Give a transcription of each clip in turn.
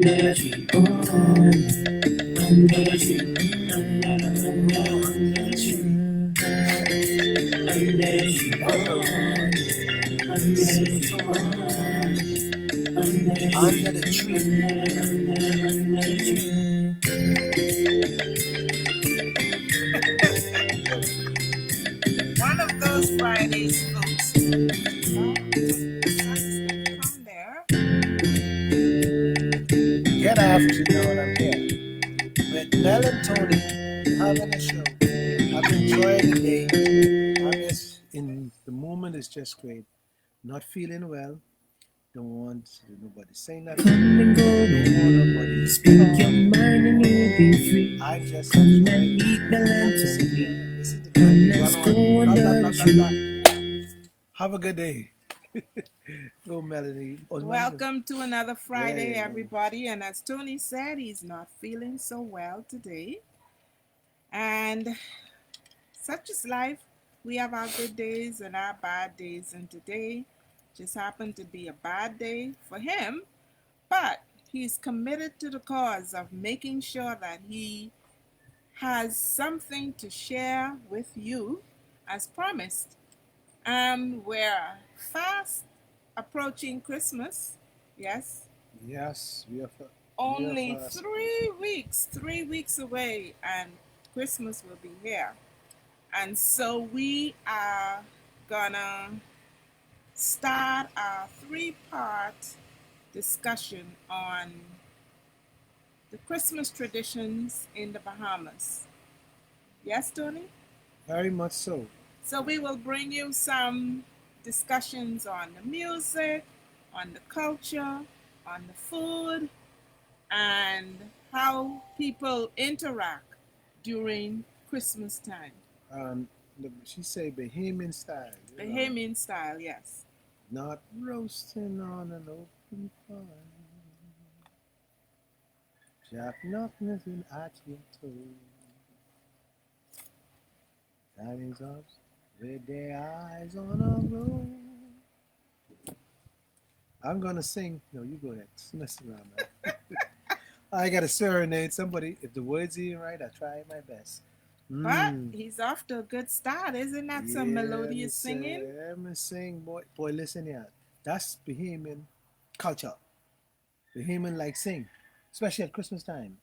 Energy on, energy, energy on, energy Under the tree. One of those Fridays, folks. Come there. Get after you know what I'm here. With Mel and Tony having a show. I'm enjoying the day. I'm just in the moment is just great. Not feeling well. Don't want nobody saying nothing. come and go. Don't want nobody to Speak your mind and you'll be free. I just Come and enjoy meet Mel and listen Tony. listen to Come, me. let's Run go on. under Blah, blah, the blah, blah, tree. blah. Have a good day. Go, Melanie. Welcome to another Friday, Yeah. everybody. And as Tony said, he's not feeling so well today. And such is life. We have our good days and our bad days. And today just happened to be a bad day for him. But he's committed to the cause of making sure that he has something to share with you as promised. We're fast approaching Christmas. Yes, Yes, we are. only fast. 3 weeks away, and Christmas will be here. And so we are gonna start our three-part discussion on the Christmas traditions in the Bahamas. Yes, Tony? Very much so. So we will bring you some discussions on the music, on the culture, on the food, and how people interact during Christmas time. She say Bahamian style. Bahamian style, yes. Not roasting on an open fire. Jack nothing at your toe. Dining's up with their eyes on a road. I'm gonna sing. No, you go ahead. Mess around, man. I gotta serenade somebody. If the words ain't right, I try my best. But he's off to a good start. Isn't that some melodious singing? Let me sing, boy. Boy, listen here. That's Bahamian culture. Bahamian like sing, especially at Christmas time.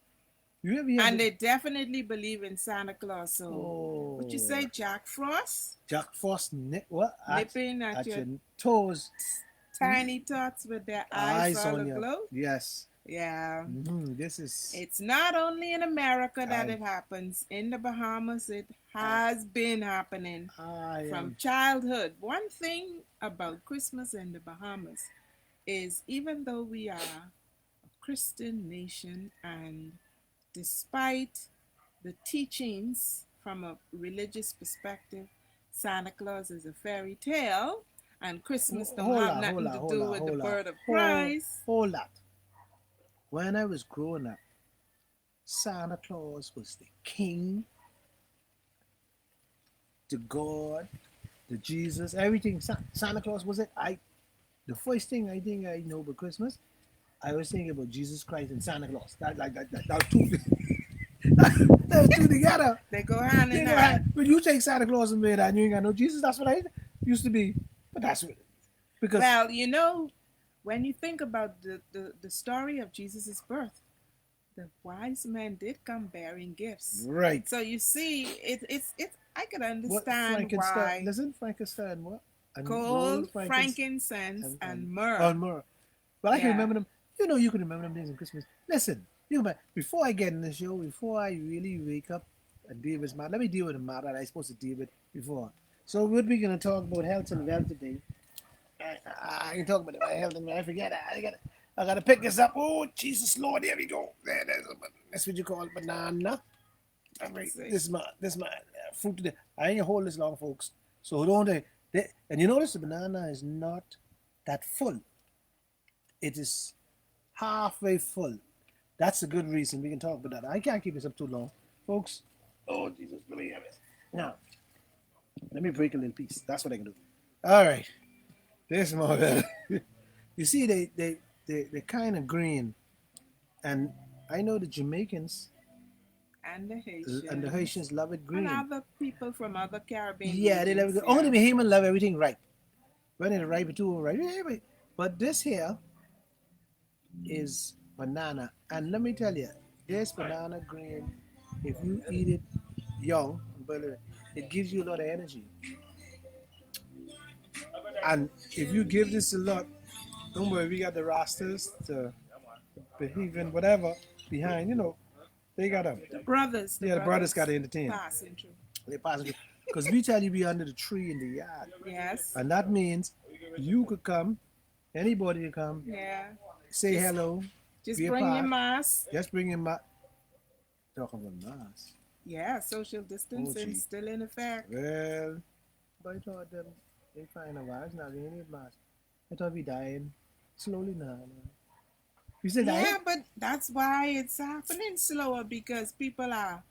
You ever hear And they definitely believe in Santa Claus. So, what you say, Jack Frost? Jack Frost what? Nipping at your toes. tiny tots with their eyes all on you. aglow? Yes. Yeah. This is. It's not only in America that it happens. In the Bahamas, it has been happening from childhood. One thing about Christmas in the Bahamas is even though we are a Christian nation, and despite the teachings from a religious perspective, Santa Claus is a fairy tale, and Christmas don't have nothing to do with the birth of Christ. Hold that. When I was growing up, Santa Claus was the king, the God, the Jesus, everything. Santa Claus was it. The first thing I think I know about Christmas, I was thinking about Jesus Christ and Santa Claus. That was two. Those two together. They go hand in hand. When you take Santa Claus and made that, and you ain't got no Jesus. That's what I used to be. But that's what. Because well, you know, when you think about the story of Jesus' birth, the wise men did come bearing gifts. Right. So you see, it's I can understand why. Doesn't Frankenstein what? Gold, frankincense, and myrrh. Myrrh. But I can remember them. You know, you can remember them days on Christmas. Listen, before I get in the show, before I really wake up and deal with matter, let me deal with the matter that I'm supposed to deal with before. So we're going to talk about health and wealth today. I can talk about my health and I forget. I got to pick this up. Oh, Jesus Lord, there we go. That's what you call it, banana. This is my fruit today. I ain't hold this long, folks. So don't and you notice the banana is not that full. It is halfway full. That's a good reason. We can talk about that. I can't keep this up too long, folks. Oh Jesus, let me have it. Now, let me break a little piece. That's what I can do. All right. This more better. You see, they kind of green. And I know the Jamaicans And the and the Haitians. Haitians love it And green. other people from other Caribbean Yeah, they love it regions, green. Only yeah. Bahamian love everything ripe. When it's ripe, too ripe. Yeah, but this here is banana. And let me tell you, this banana green, if you eat it young, it gives you a lot of energy. And if you give this a lot, don't worry, we got the rosters to behave and whatever behind, they got them. The Yeah, the brothers got brothers to entertain. passing through. They possibly, because we tell you be under the tree in the yard. Yes. And that means you could come, anybody could come, Yeah. say Just hello, just be a bring your part. mask. Just bring him back. Talk about mask. Yeah, social Oh, distancing gee. still in effect. Well, but I thought them, they find a wise now, they need mask. I thought we dying. Slowly now. We still dying? Yeah, but that's why it's happening slower because people are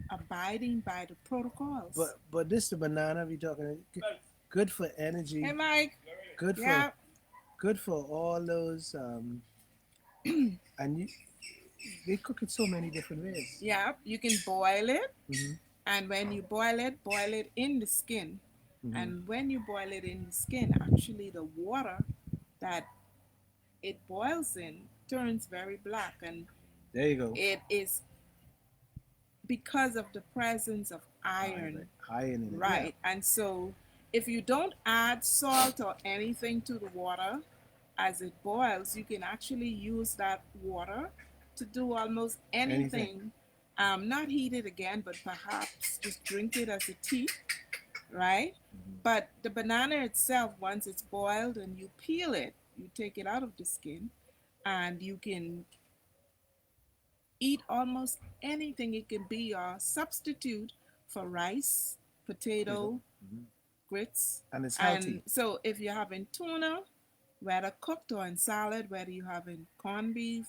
abiding by the protocols. But this the banana we talking. Good for energy. Hey, Mike. Good for Yeah. good for all those. And they cook it so many different ways. Yeah, you can boil it, Mm-hmm. and when you boil it in the skin. Mm-hmm. And when you boil it in the skin, actually the water that it boils in turns very black, and There you go. it is because of the presence of iron. Iron in it. Right. And so if you don't add salt or anything to the water as it boils, you can actually use that water to do almost anything. Not heat it again, but perhaps just drink it as a tea, right? Mm-hmm. But the banana itself, once it's boiled and you peel it, you take it out of the skin, and you can eat almost anything. It can be a substitute for rice, potato, Mm-hmm. grits. And it's healthy. And so if you're having tuna, whether cooked or in salad, whether you're having corned beef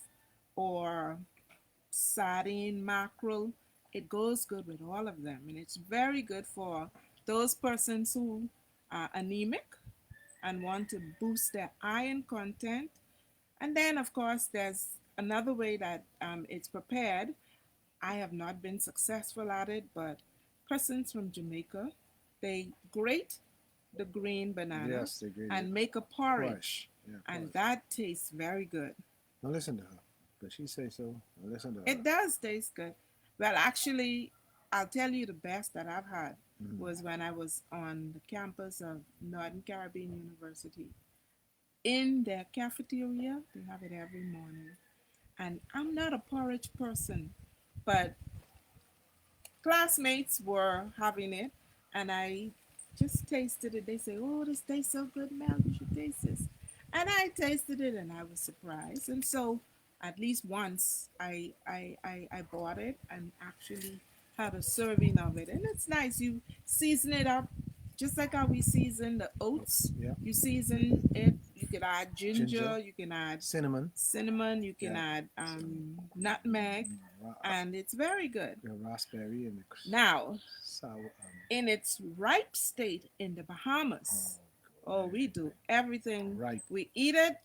or sardine, mackerel, it goes good with all of them. And it's very good for those persons who are anemic and want to boost their iron content. And then, of course, there's another way that it's prepared. I have not been successful at it, but persons from Jamaica, they grate the green banana, Yes, they agree. and make a porridge, Yeah, and that tastes very good. Now listen to her. But she say so. Now listen to her. It does taste good. Well, actually, I'll tell you the best that I've had was when I was on the campus of Northern Caribbean University. In their cafeteria, they have it every morning. And I'm not a porridge person, but classmates were having it, and I just tasted it. They say, "Oh, this tastes so good, Mel. You should taste this." And I tasted it, and I was surprised. And so, at least once, I bought it and actually had a serving of it, and it's nice. You season it up just like how we season the oats. Yeah. You season it. You could add ginger. Ginger. You can add Cinnamon. You can add nutmeg, and it's very good. Raspberry and Now, sour. in its ripe state in the Bahamas, we do everything. Ripe. We eat it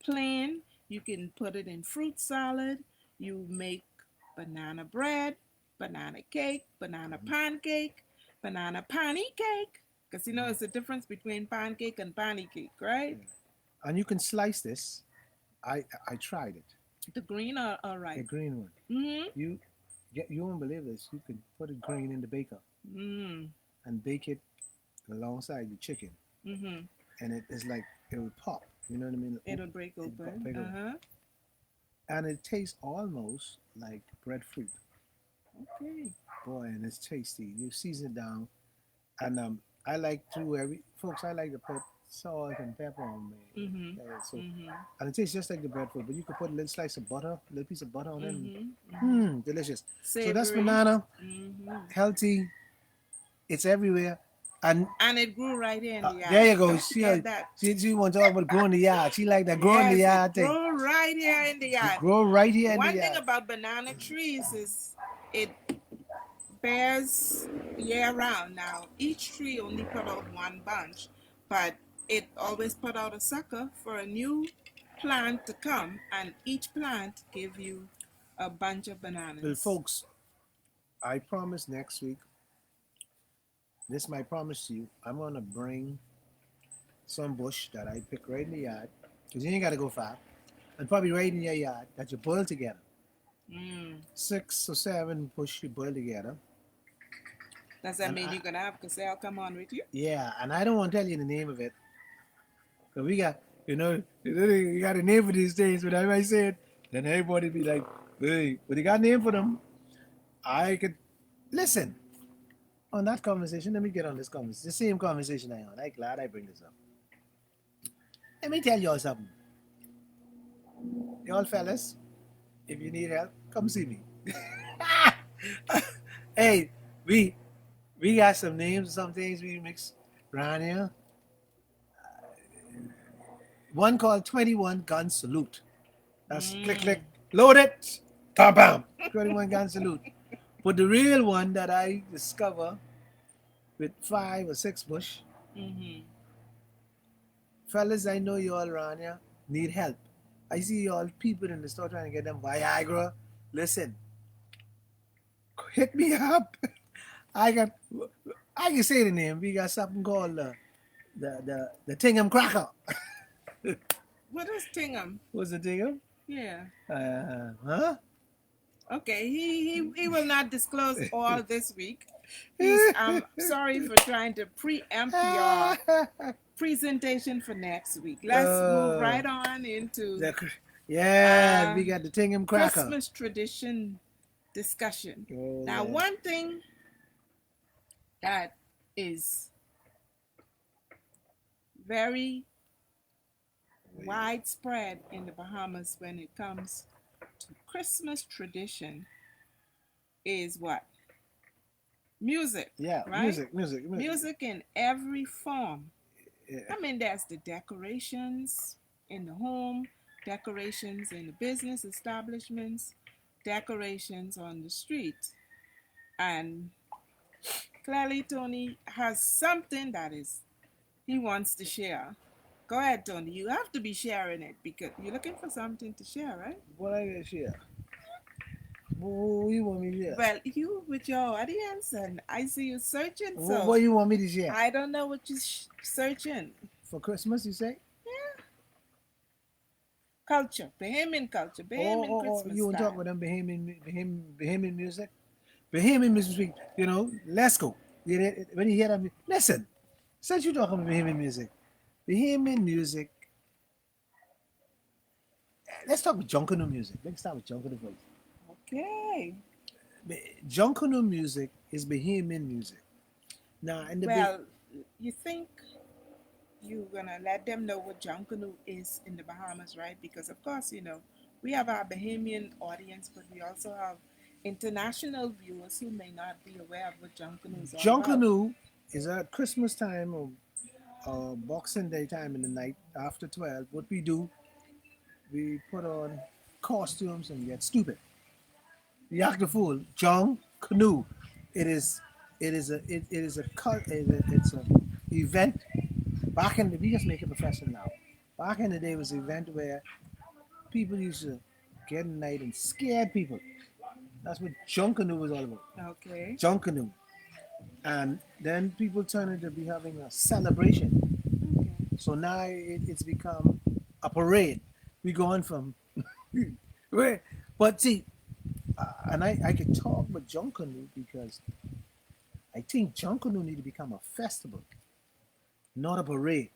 plain. You can put it in fruit salad. You make banana bread, banana cake, banana pancake, banana pani cake. Because you know it's the difference between pancake and pani cake, right? And you can slice this. I tried it. The green or The ripe? green one. Mm-hmm. You won't believe this. You can put it green in the baker and bake it alongside the chicken, and it is like it will pop. You know what I mean? It'll break open. break open. And it tastes almost like breadfruit. Okay. Boy, and it's tasty. You season it down, and I like to I like to put salt and pepper on me. And it tastes just like the breadfruit, but you could put a little slice of butter, a little piece of butter on it. Delicious. Savory. So that's banana, healthy. It's everywhere. And it grew right here in the yard. there you go. She want to talk about growing the yard. She like that growing the yard thing. Grow right here in the yard. Grow right here in the One yard. thing about banana trees is it bears year round. Now each tree only put out one bunch, but it always put out a sucker for a new plant to come, and each plant give you a bunch of Well, bananas. folks, I promise next week, this is my promise to you, I'm going to bring some bush that I pick right in the yard, because you ain't got to go far, and probably right in your yard that you boil together. Mm. 6 or 7 bush you boil together. Does that And mean you're gonna have Cassell come on with you? yeah, and I don't want to tell you the name of it, because we got, you got a name for these things, but I say it, then everybody be like, hey, but you got a name for them. I could, listen, on that conversation, let me get on this conversation, the same conversation I on. I'm glad I bring this up. Let me tell y'all something. Y'all fellas, if you need help, come see me. Hey, we we got some names, some things we mix around here. One called 21 Gun Salute. That's click click, Mm. load it, bam bam. 21 Gun Salute. But the real one that I discover with 5 or 6 bush, Mm-hmm. fellas, I know you all around here need help. I see y'all people in the store trying to get them Viagra. Listen, hit me up. I got, I can say the name. We got something called the Tingham Cracker. What is Tingham? What's the Tingham? Yeah. Huh? Okay. He will not disclose all this week. He's sorry for trying to preempt your presentation for next week. Let's move uh, right on into yeah, uh we got the Tingham Cracker. Christmas tradition discussion. Oh, Now, yeah. one thing that is very widespread in the Bahamas when it comes to Christmas tradition is what? Music, Yeah, right? music. Music in every form. Yeah. I mean, there's the decorations in the home, decorations in the business establishments, decorations on the street. And clearly, Tony has something that is he wants to share. Go ahead, Tony. You have to be sharing it because you're looking for something to share, right? What I got share? What you want me to share? Well, you with your audience, and I see you searching, What so you want me to share? I don't know what you're searching. For Christmas, you say? Yeah, culture, Bahamian Christmas You want to talk style. about them Bahamian music? Bahamian music, let's go. When you hear that, listen, since you're talking about Bahamian music, let's talk about Junkano music. Let's start with Junkano first. Okay. Junkano music is Bahamian music. Now, in the Well, you think you're gonna let them know what Junkanoo is in the Bahamas, right? Because of course, we have our Bahamian audience, but we also have international viewers who may not be aware of what Junkanoo is all about. Junkano is at Christmas time or Boxing Day time in the night after 12. What we do, we put on costumes and get stupid. We act a fool. Junkano. It is it is a it's a event. Back in the we just make it professional now. Back in the day, it was an event where people used to get in the night and scare people. That's what Junkano was all about. Okay. Junkano. And then people turn into be having a celebration. Okay. So now it's become a parade. We going from where, but see, and I can talk with Junkano because I think Junkano need to become a festival, not a parade.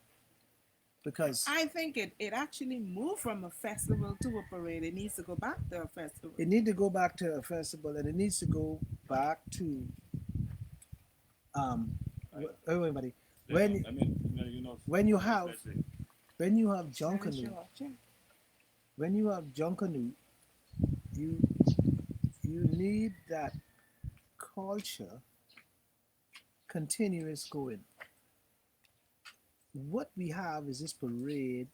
Because I think it actually moved from a festival to a parade. It needs to go back to a festival. it need to go back to a festival, and it needs to go back to um everybody when when you have when you have Junkano, when you have Junkano, you you need that culture continuous going. What we have is this parade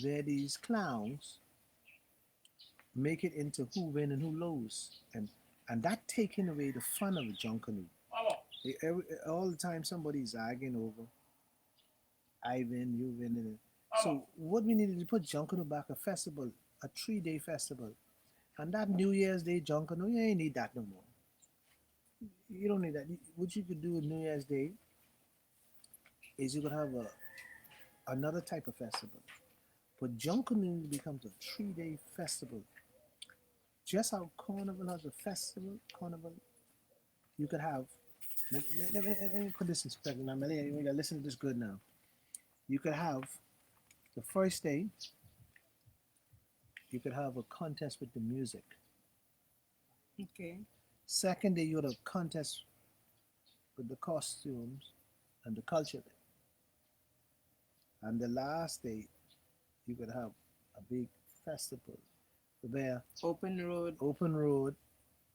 where these clowns make it into who win and who lose, and that taking away the fun of a Junkano. All the time somebody's arguing over I win, you win, So what we needed to put Junkanoo back a festival, a 3 day festival. And that New Year's Day Junkanoo, you ain't need that no more. You don't need that. What you could do with New Year's Day is you could have another type of festival. But Junkanoo becomes a 3 day festival. Just how Carnival has a festival, Carnival, you could have. Let me put this in perspective. Now, Melly, you gotta listen to this good now. You could have the first day, you could have a contest with the music. Okay. Second day, you would have contest with the costumes and the culture. And the last day, you could have a big festival where Open road. open road,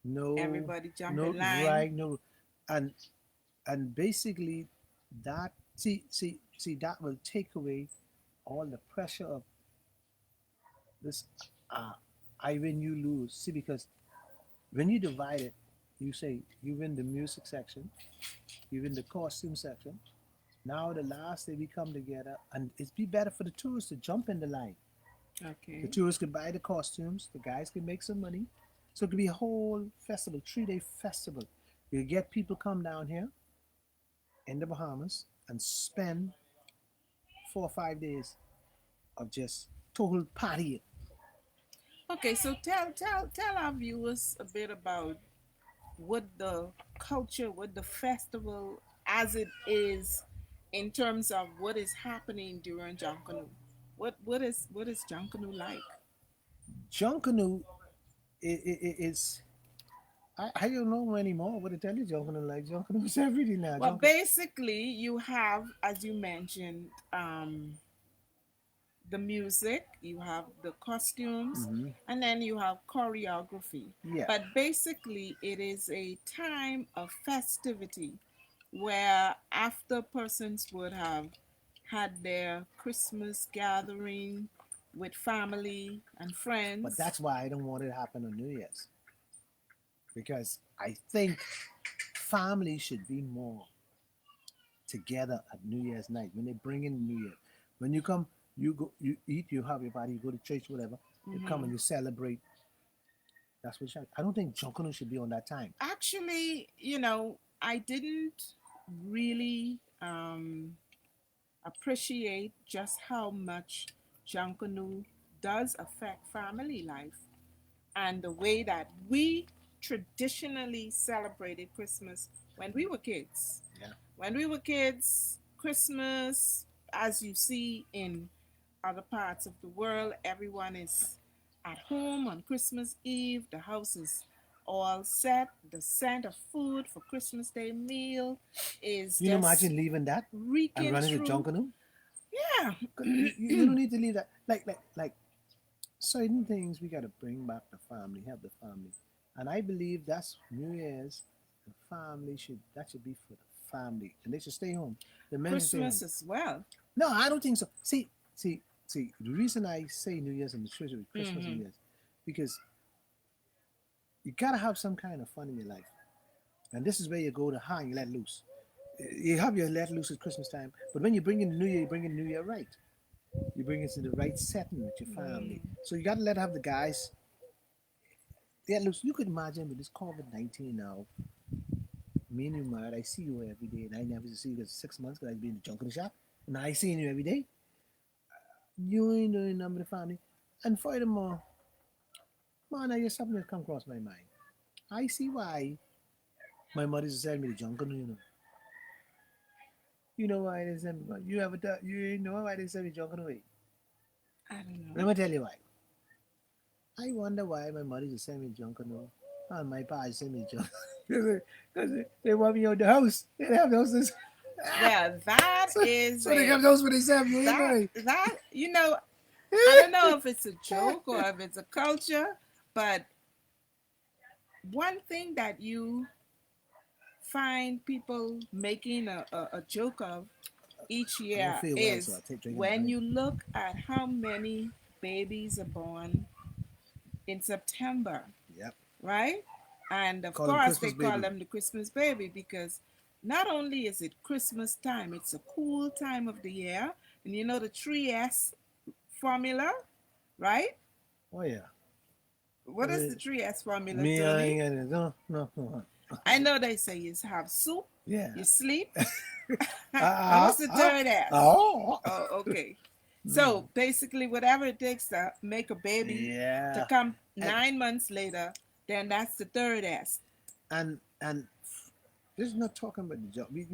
no, Everybody jump no in line. right, no, and and basically that see that will take away all the pressure of this. Uh, I win, you lose. See, because when you divide it, you say you win the music section, you win the costume section. Now the last day we come together, and it'd be better for the tourists to jump in the line. The Okay. tourists could buy the costumes, the guys could make some money. So it could be a whole festival, 3 day festival. You get people come down here in the Bahamas and spend 4 or 5 days of just total partying. Okay, so tell our viewers a bit about what the culture, what the festival as it is in terms of what is happening during Junkanoo. What is Junkanoo like? Junkanoo is I don't know anymore what to tell you. Junkanoo like Junkanoo is everything now. Well, Junkanoo. basically, you have, as you mentioned, the music, you have the costumes, Hmm. and then you have choreography. Yeah, But basically, it is a time of festivity where after persons would have had their Christmas gathering with family and but friends. that's why I don't want it to happen on New Year's, because I think families should be more together at New Year's night when they bring in New Year. When you come, you go, you eat, you have your party, you go to church, whatever. You come and Mhm. you celebrate. That's what I don't think Junkanoo should be on that time. Actually, I didn't really appreciate just how much Junkanoo does affect family life and the way that we traditionally celebrated Christmas when we were kids. Yeah. When we were kids, Christmas, as you see in other parts of the world, everyone is at home on Christmas Eve. The house is all set. The scent of food for Christmas Day meal is You know, just imagine leaving that and reeking running to through. Junkanoo. Yeah. 'Cause you don't need to leave that. Like certain things we got to bring back the family, help the family, and I believe that's New Year's. The family should be for the family, and they should stay home. The men should stay home. Christmas as well. No, I don't think so. See. The reason I say New Year's and the church with Christmas and Hmm. New Year's, because you gotta have some kind of fun in your life, and this is where you go to high and let loose. You have your let loose at Christmas time, but when you bring in the New Year, you bring in the New Year right. You bring it to the right setting with your family. Mm. So you gotta let have the guys let loose. You could imagine with this COVID-19 now, me and you married. I see you every day, and I never see you for 6 months because I be in the junk in the shop. Now I see you every day. You ain't doing nothing with the family. And furthermore, man, I just something that come across my mind. I see why my mother's send me the junk, you know. You know why they send me? You ever you know why they send me junk away? I don't Let know. me tell you why. I wonder why my mother just send me junk and my pa send me junk. Because they want me out the house. They have houses. Well, that so, is so they a have those when they send me, you that know. that I don't know if it's a joke or if it's a culture, but one thing that you find people making a joke of each I don't year feel well, so I is take drinking my when drink. you look at how many babies are born in September, Yep. right? And of Call him course, they Christmas call baby. them the Christmas baby because not only is it Christmas time, it's a cool time of the year. And you know the 3S formula, right? Oh yeah. What is the 3S formula, Me, I Tony? ain't got it. No, no, no. I know they say you have soup, Yeah. you sleep, and Ah, what's the ah, third S? oh. Oh, okay. Mm. So basically, whatever it takes to make a baby to Yeah. come And 9 months later, then that's the third S. and this is not talking about the junk. We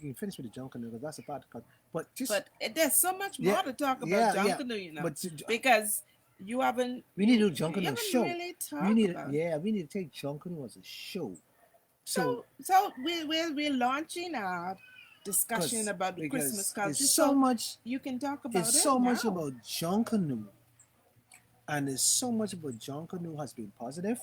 can finish with the junk because that's a part. But just But there's so much yeah, more to talk about yeah. Junkanoo, you know, But because you haven't we need you to do you Junkanoo haven't show. really We talked need about. yeah. We need to take Junkanoo as a show. So So we're launching our discussion about the Christmas because culture. So you can talk it's about it so much now. about Junkanoo, and it's so much about Junkanoo has been positive,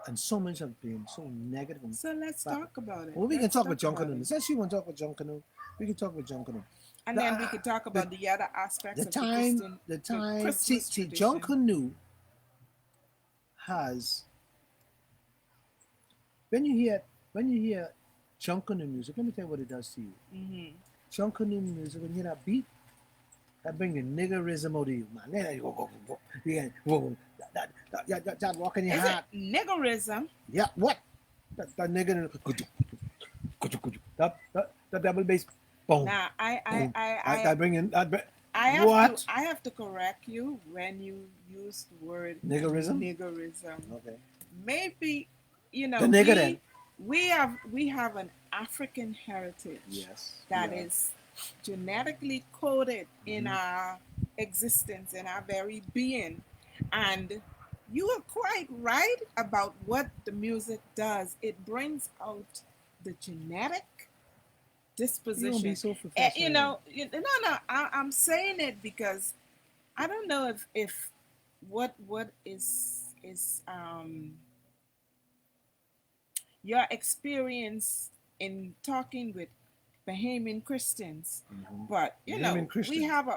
and so much have been so negative. So let's But talk about it. well, we can Let's talk about talk about Junkanoo. it. Since you want to talk about Junkanoo, we can talk about Junkanoo. And The, then we could talk the, about the other aspects the of the time, the Christmas see, tradition. Junkanoo has when you hear when you hear Junkanoo music. Let me tell you what it does to you. Hmm. Junkanoo music, when you hear that beat, that bring the niggerism out of you, man. Then you go. Yeah, whoa, that walk in your Is it heart. niggerism? Yeah, what? That nigger, that double bass, boom, Now boom. That bring in that. I have to What? I have to correct you when you use the word Niggerism? niggerism. Okay. Maybe The nigger then. we have an African heritage Yes. that Yeah. is genetically coded in Mhm. our existence, in our very being. And you are quite right about what the music does. It brings out the genetic You don't be disposition. so You professional. know, no, I'm saying it because I don't know if what is your experience in talking with Bahamian Christians, Mm-hmm. but Name we Christians. have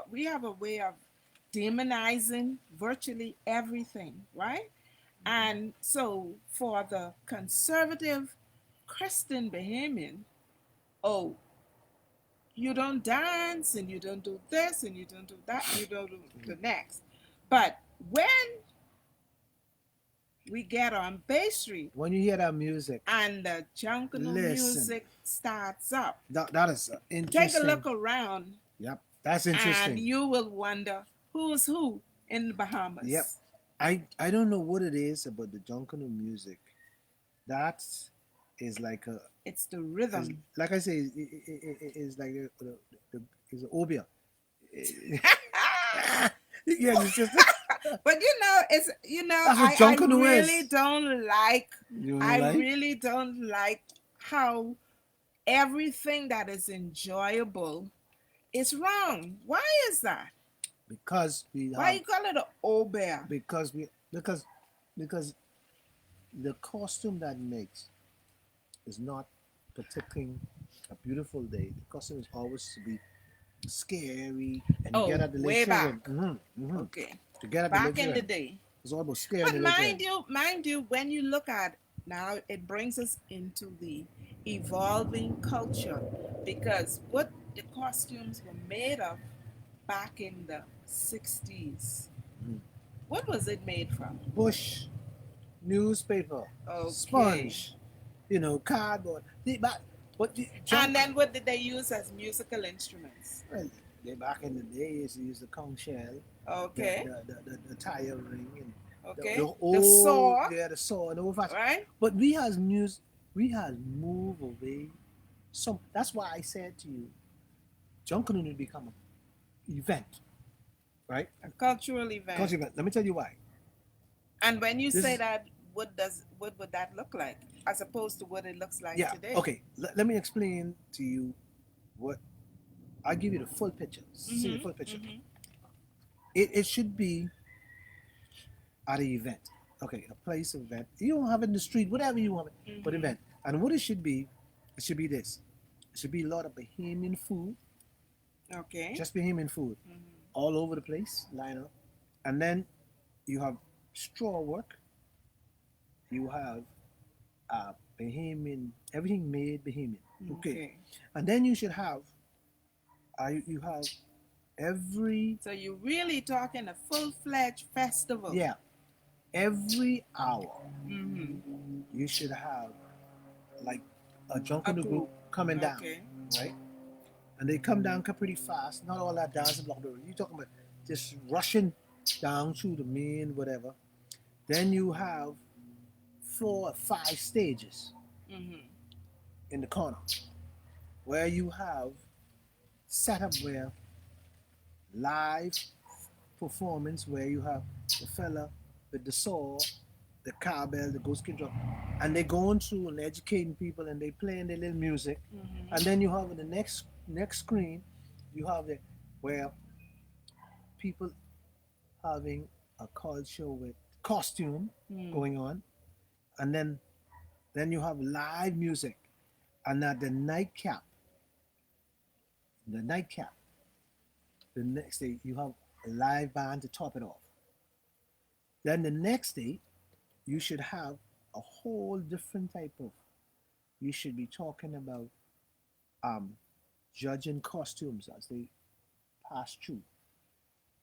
a way of demonizing virtually everything, right? And so for the conservative Christian Bahamian, oh, you don't dance and you don't do this and you don't do that and you don't do the next. But when we get on Bay Street When you hear that music, and the Junkanoo listen. music starts up, That is take a interesting. look around Yep, that's and interesting. you will wonder who's who in the Yep. Bahamas. I don't know what it is about the Junkanoo music. That is like a It's the is rhythm. like I say is like is an obia. Yeah, it's just But it's that's what I Junkanoo really is. don't like You know, I like really don't like how everything that is enjoyable is wrong. Why is that? because we Why have you call it an obeah? because because the costume that makes is not protecting a beautiful day. The costume is always to be scary and you Oh, get at the little way children. back. Mm-hmm. Okay. To get at the little Back in the children. day. It's all about scaring But the little children. mind you, when you look at now, it brings us into the evolving culture because what the costumes were made of back in the 60s, Mhm. what was it made from? Bush, newspaper, Okay. sponge, cardboard. But the And junk, then what did they use as musical instruments? well, they back in the day used to use the conch shell, Okay. the tire ring, and Okay. the The old, saw, yeah, the saw and old fashioned. right? But we has moved away. So that's why I said to you, Junkanoo need to become an event, right? A cultural event. Culture event. Let me tell you why. And when you This say is that, what would that look like as opposed to what it looks like yeah. today? Okay. Let me explain to you what I'll give you the full picture. See the Mm-hmm. full picture. Mm-hmm. It should be at an event. Okay, a place event. You don't have it in the street, whatever you want, but Mm-hmm. event. And what it should be this. It should be a lot of Bahamian food, Okay. just Bahamian food, Mm-hmm. all over the place, line up. And then you have straw work. You have Bahamian, everything made Bahamian. Okay. Okay. And then you should have, you have Every, So you're really talking a full-fledged festival. yeah, every hour Mm-hmm. you should have like a A Junkanoo group group. coming down, Okay. right? And they come down pretty fast. Not all that dancing block the road. You're talking about just rushing down through the main whatever. Then you have 4 or 5 stages Mm-hmm. in the corner where you have set up where live performance where you have the fella with the saw, the cowbell, the ghost kid drum, and they're going through and educating people and they playing their little music. Mm-hmm. And then you have in the next screen, you have the where people having a culture with costume Mm. going on, and then you have live music, and at the nightcap, the next day you have a live band to top it off. Then the next day you should have a whole different type of. You should be talking about um, judging costumes as they pass through.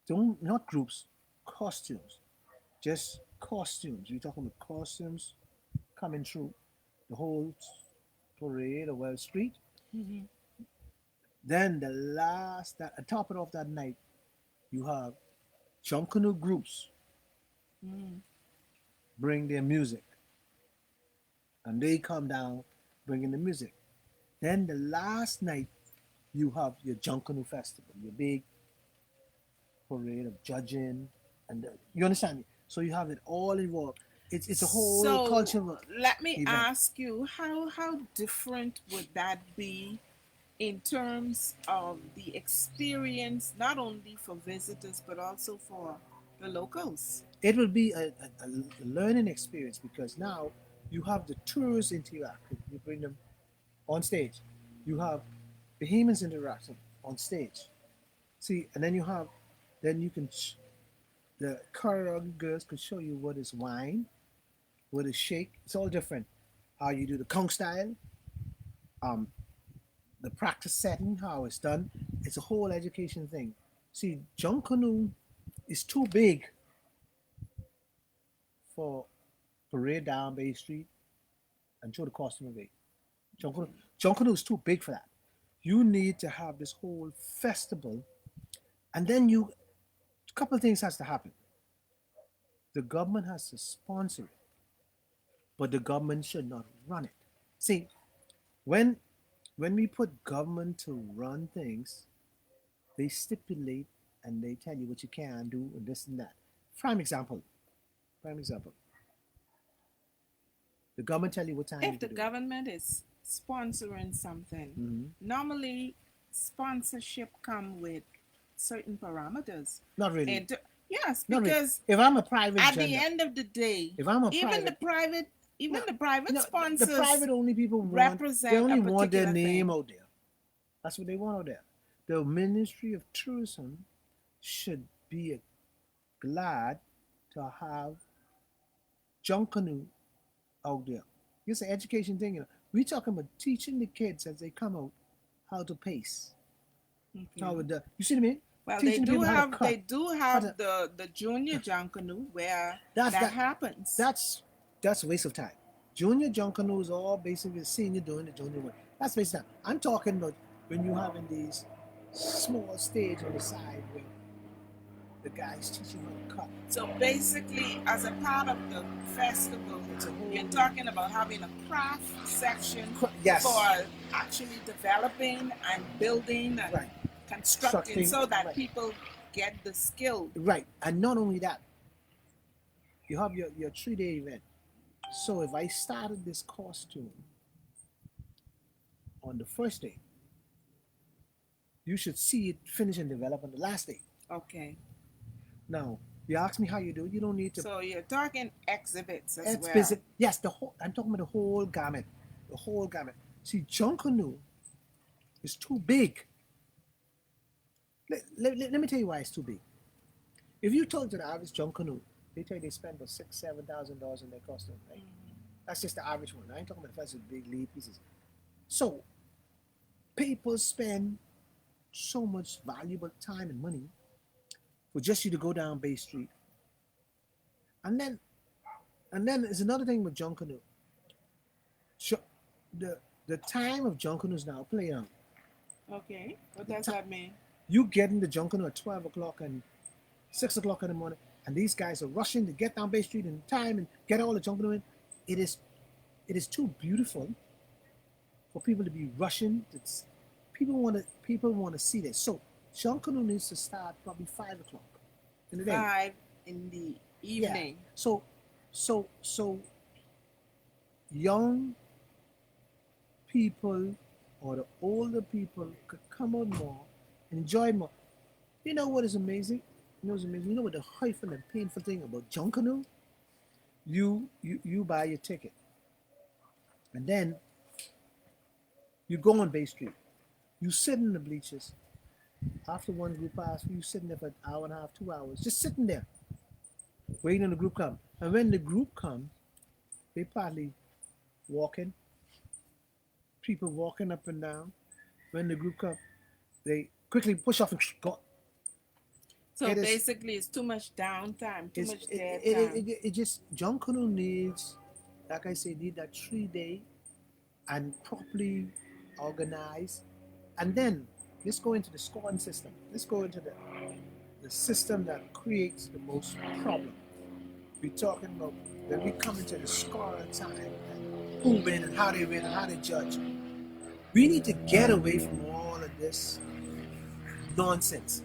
Don't not groups, costumes, just costumes. You're talking about costumes coming through the whole parade or Wall Street. Mm-hmm. Then the last, that at top of that night, you have Junkanoo groups Mm-hmm. bring their music, and they come down bringing the music. Then the last night, you have your Junkanoo festival, your big parade of judging, and you understand me. So you have it all involved. It's a whole So cultural let me event. ask you, how different would that be in terms of the experience, not only for visitors but also for the locals? It will be a learning experience because now you have the tourists interact. You bring them on stage. You have Bahamians interacting on stage. See, and then then you can, the choreography girls could show you what is wine, what is shake. It's all different. How you do the conch style, um, the practice setting, how it's done. It's a whole education thing. See, Junkanoo is too big for parade down Bay Street and throw the costume away. Junkanoo, Okay. Junkanoo is too big for that. You need to have this whole festival, and then a couple of things has to happen. The government has to sponsor it, but the government should not run it. See, when when we put government to run things, they stipulate and they tell you what you can do and this and that. Prime example. Prime example. The government tell you what time you If the can do it. government is sponsoring something, Mm-hmm. normally sponsorship come with certain parameters. Not really. And yes, Not really. because If I'm a private at the gender, end of the day, if I'm a even the private, private, even no, the private no, the sponsors private only people they represent a only want their particular name thing. out there. That's what they want out there. The Ministry of Tourism should be glad to have Junkanoo out there. It's an education thing. We talking about teaching the kids as they come out how to pace. Okay. How it does. You see what I mean? Well, Teaching the people how to they cut. do How have to, the junior Junkanoo where that's that that. happens. That's that's a waste of time. Junior Junkanoo is all basically the senior doing the junior work. That's waste of time. I'm talking about when you having these small stage on the side where the guys teach you how to cut. So basically, as a part of the festival, It's a whole you're talking about having a craft section yes, for actually developing and building and right, constructing constructing so that right, people get the skill. right, and not only that, you have your 3 day event. So if I started this costume on the first day, you should see it finish and develop on the last day. Okay. Now, you ask me how you do it, you don't need to. So you're talking exhibits as It's well. basic. Yes, the whole. I'm talking about the whole gamut. The whole gamut. See, Junkanoo is too big. Let me tell you why it's too big. If you talk to the average Junkanoo, they tell you they spend about $6,000-7,000 in their costume. Right? That's just the average one. I ain't talking about the first with big lead pieces. So people spend so much valuable time and money for just you to go down Bay Street. And then there's another thing with Junkanoo. Sure, the the time of Junkanoo is now play on. Okay. What The does ti- that mean? you get in the Junkanoo at 12 o'clock and 6 o'clock in the morning, and these guys are rushing to get down Bay Street in time and get all the Junkanoo in. It is it is too beautiful for people to be rushing. People want to see this. So Junkanoo needs to start probably 5 o'clock in the day. 5 in the Yeah. evening. So young people or the older people could come out more and enjoy more. You know what is amazing? You know what's amazing? You know what the hurtful and painful thing about Junkanoo? You buy your ticket and then you go on Bay Street. You sit in the bleachers. After one group pass, you sitting there for an hour and a half, 2 hours, just sitting there, waiting on the group come. And when the group comes, they partly walking, people walking up and down. When the group come, they quickly push off and go. So It is basically, it's too much downtime, too it's, much it, dead it, time. it, it, it just John Connell needs, like I say, need that 3 day and properly organized. And then let's go into the scoring system. Let's go into the system that creates the most problem. We're talking about when we come into the scoring time and who win and how they win and how they judge. We need to get away from all of this nonsense.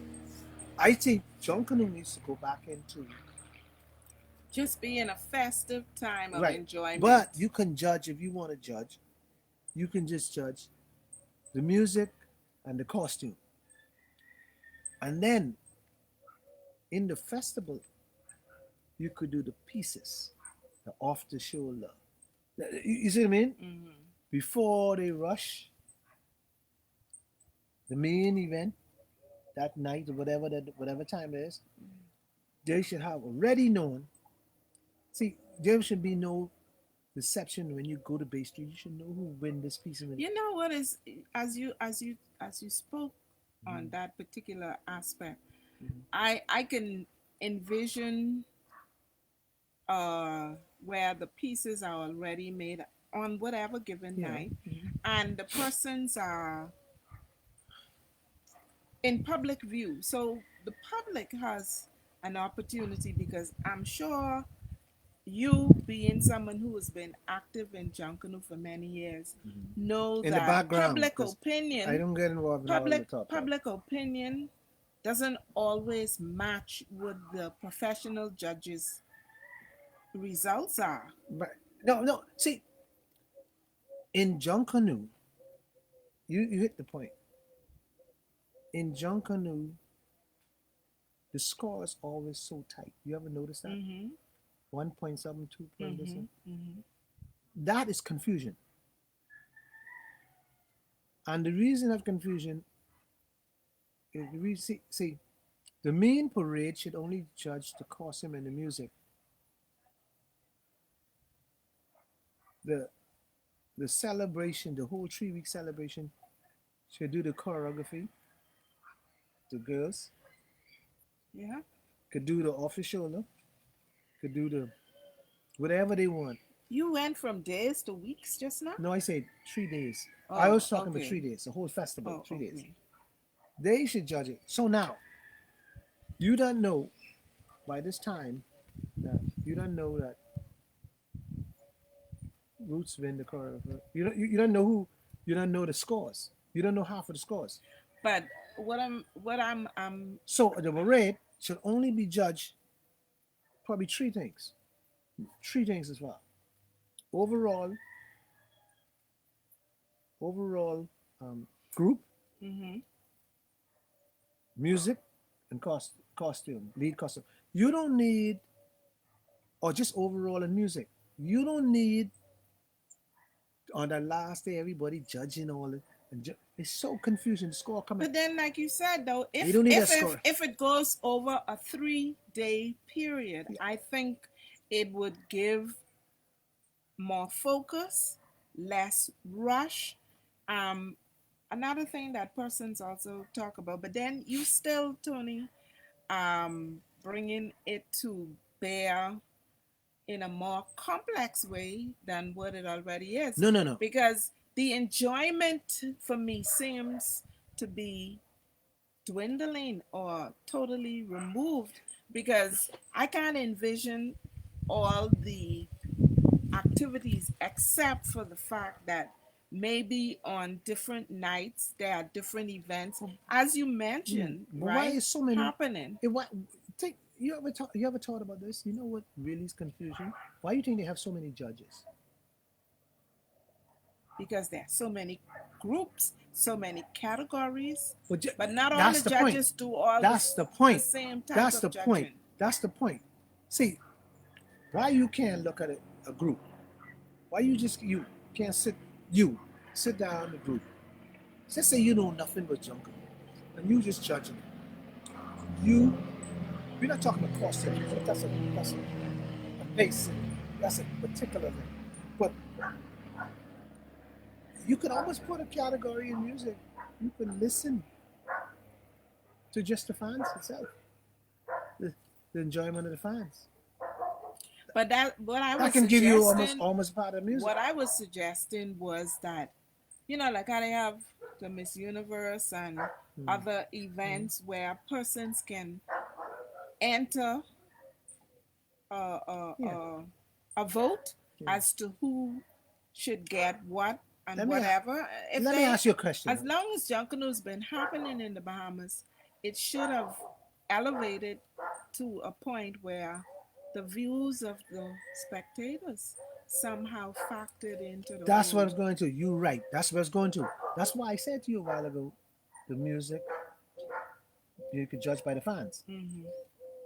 I think John Canoe needs to go back into Just being a festive time of right. enjoyment. But you can judge if you want to judge. You can just judge the music and the costume. And then in the festival, you could do the pieces, the off the shoulder. You see what I mean? Hmm. Before they rush the main event that night or whatever time it is, they should have already known. See, there should be no deception when you go to Bay Street. You should know who win this piece of it. You know what is, as you spoke on Mhm, that particular aspect, mhm. I can envision uh where the pieces are already made on whatever given Yeah. night, Mhm. and the persons are in public view, so the public has an opportunity, because I'm sure you, being someone who has been active in Junkanoo for many years, know In the that background, because I don't get involved in all the top part. public opinion doesn't always match what the professional judges results are. But no, no. See, in John Canoe, you hit the point. In John Canoe, the score is always so tight. You ever notice that? Mm-hmm. 1 point something, 2 point this. Mm-hmm. Mm-hmm. That is confusion. And the reason of confusion is see, the main parade should only judge the costume and the music. The the celebration, the whole 3 week celebration, should do the choreography. The girls Yeah. could do the off the shoulder, could do the whatever they want. You went from days to weeks just now? No, I said 3 days. I Oh, was talking about okay. 3 days, the whole festival, Oh, 3 days. okay. They should judge it. So now, you don't know by this time that you don't know that Roots win the choreographer. You don't know who, you don't know the scores. You don't know half of the scores. But what I'm So the parade should only be judged probably three things. Three things as well. Overall, overall group, mm-hmm. music, and costume, lead costume. You don't need, or just overall in music. You don't need on the last day everybody judging all it. It's so confusing. The score coming. But then, like you said, though, You if don't need that if if score. if it goes over a 3 day period, Yeah. I think it would give more focus, less rush, um, another thing that persons also talk about, but then you still, Tony, bringing it to bear in a more complex way than what it already is. No, no, no. Because the enjoyment for me seems to be dwindling or totally removed because I can't envision all the activities except for the fact that maybe on different nights there are different events as you mentioned, But why right, is so many? happening Why, think you ever thought about this? You know what really is confusion? Why do you think they have so many judges? because there are so many groups, so many categories, But but not all the that's the point. judges do all That's the the point. same type That's of the point. judging. That's the point. See, why you can't look at a group? Why you can't sit down in a group? Just say you know nothing but junk, and you just judging it. You we're not talking about cost centers. That's a basic. That's a particular thing. But you could almost put a category in music. You could listen to just the fans itself, the, the enjoyment of the fans. But that what I That was can give you almost suggesting, almost part of music. what I was suggesting was that, like how they have the Miss Universe and Mm. other events where persons can enter uh, uh, Yeah, uh, a vote yeah. as to who should get what and Let me whatever. If let me they, ask you a question. as long as Junkanoo's been happening in the Bahamas, it should have elevated to a point where the views of the spectators somehow factored into the That's what vote. it's going to. You're right. That's what it's going to. That's why I said to you a while ago, the music you could judge by the fans Hmm.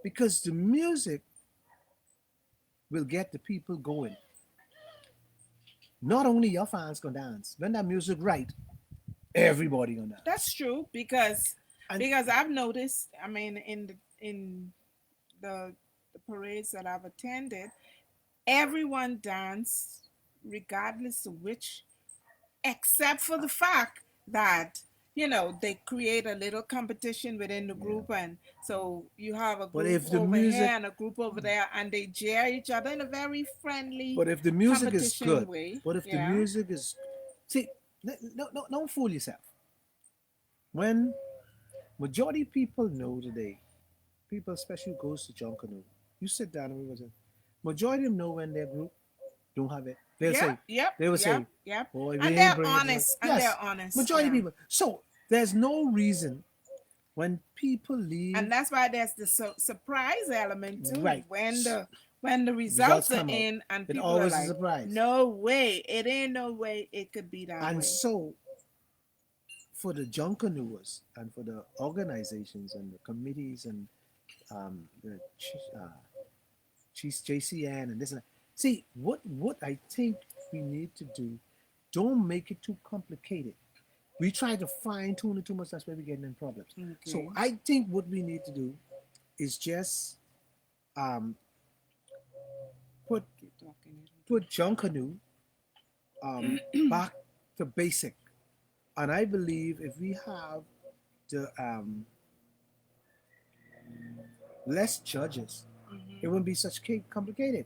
because the music will get the people going. Not only your fans gonna dance when that music right, everybody gonna That's dance. true because And I've noticed. I mean, the the parades that I've attended, everyone danced regardless of which, except for the fact that they create a little competition within the yeah. group, and so you have a But group if the over here music and a group over there, and they jeer each other in a very friendly but if the music is competition good, way. but if the Yeah. music is see, no, no, don't fool yourself. When majority people know today, people especially who goes to Junkanoo, you sit down and we was majority of them know when their group don't have it. Yep, yep, They will yep, say, yep. boy, we And ain't they're bringing it. honest, and Yes, they're honest. majority of Yeah. people. So there's no reason when people leave And that's why there's the surprise element too right when the results results are come out. in and It people are always is a like, surprise. no way, it ain't no way it could be that And way. so for the Junkanooers and for the organizations and the committees and the JCN and this and that. See, what I think we need to do, don't make it too complicated. We try to fine tune it too much, that's where we're getting in problems. So Okay. I think what we need to do is just um, put Keep talking. put Junkanoo back to basic. And I believe if we have the less judges, it Mm-hmm. wouldn't be such complicated.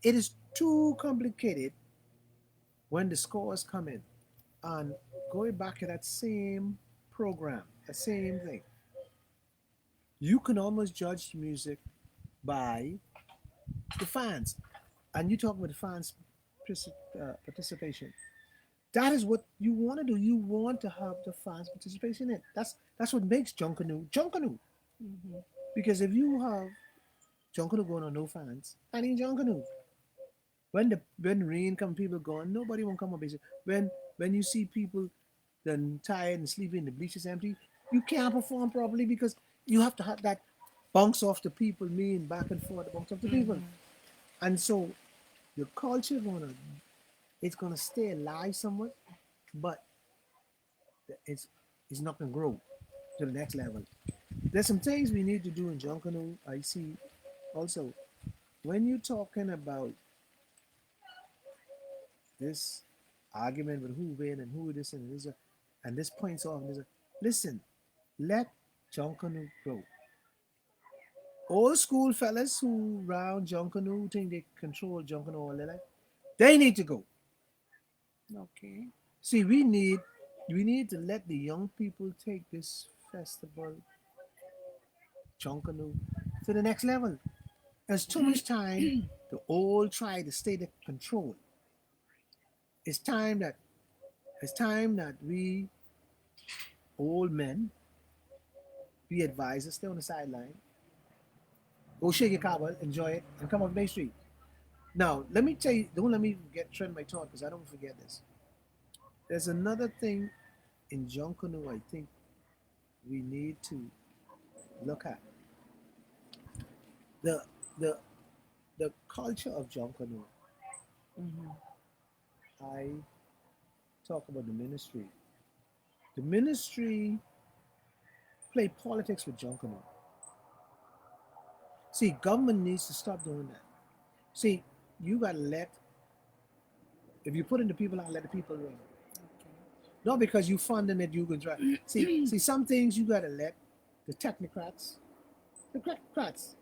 It is too complicated when the scores come in. And going back to that same program, the same thing, you can almost judge music by the fans. And you talk about the fans' participation. That is what you want to do. You want to have the fans' participation in it. That's what makes Junkanoo Junkanoo. Mm-hmm. Because if you have Junkanoo going on no fans, that ain't Junkanoo. When rain come, people gone, nobody won't come on basic. When you see people then tired and sleeping, the bleach is empty, you can't perform properly because you have to have that bounce off the people, mean back and forth, bounce off the people. Mm-hmm. And so the culture it's gonna stay alive somewhat, but it's it's not gonna grow to the next level. There's some things we need to do in Junkanoo. I see also when you're talking about this argument with who win and who this and this. And this points off. And listen, let Junkanoo go. Old school fellas who round Junkanoo, who think they control Junkanoo all their life, they need to go. Okay. See, we need to let the young people take this festival, Junkanoo, to the next level. There's too much time the old try to stay the control. It's time that we old men be advisors, stay on the sideline, go shake your cowbell, enjoy it, and come up Main Street. Now, let me tell you, don't let me get trend my thought because I don't forget this. There's another thing in Junkanoo I think we need to look at. The the the culture of Junkanoo. Mm-hmm. I talk about the ministry. The ministry play politics with Junkanoo. See, government needs to stop doing that. See, you gotta let if you put in the people out, let the people run. Not because you funding it, you can try. See, some things you gotta let the technocrats, the crackcrats.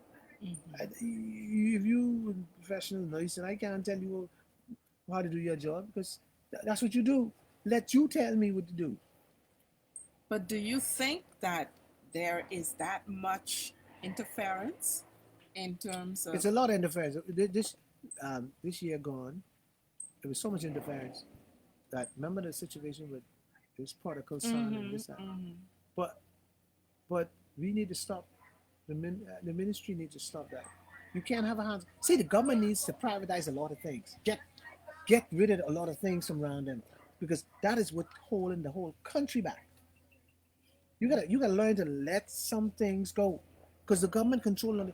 Mm-hmm. If you professional nurse, and I can't tell you how to do your job because that's what you do. Let you tell me what to do. But do you think that there is that much interference in terms It's of? a lot of interference. This year gone, there was so much interference that remember the situation with this prodigal son and Mm-hmm, this that. mm-hmm. But but we need to stop the ministry needs to stop that. You can't have a hands. See, the government needs to privatize a lot of things. Get rid of a lot of things from around them because that is what's holding the whole country back. You gotta learn to let some things go because the government control on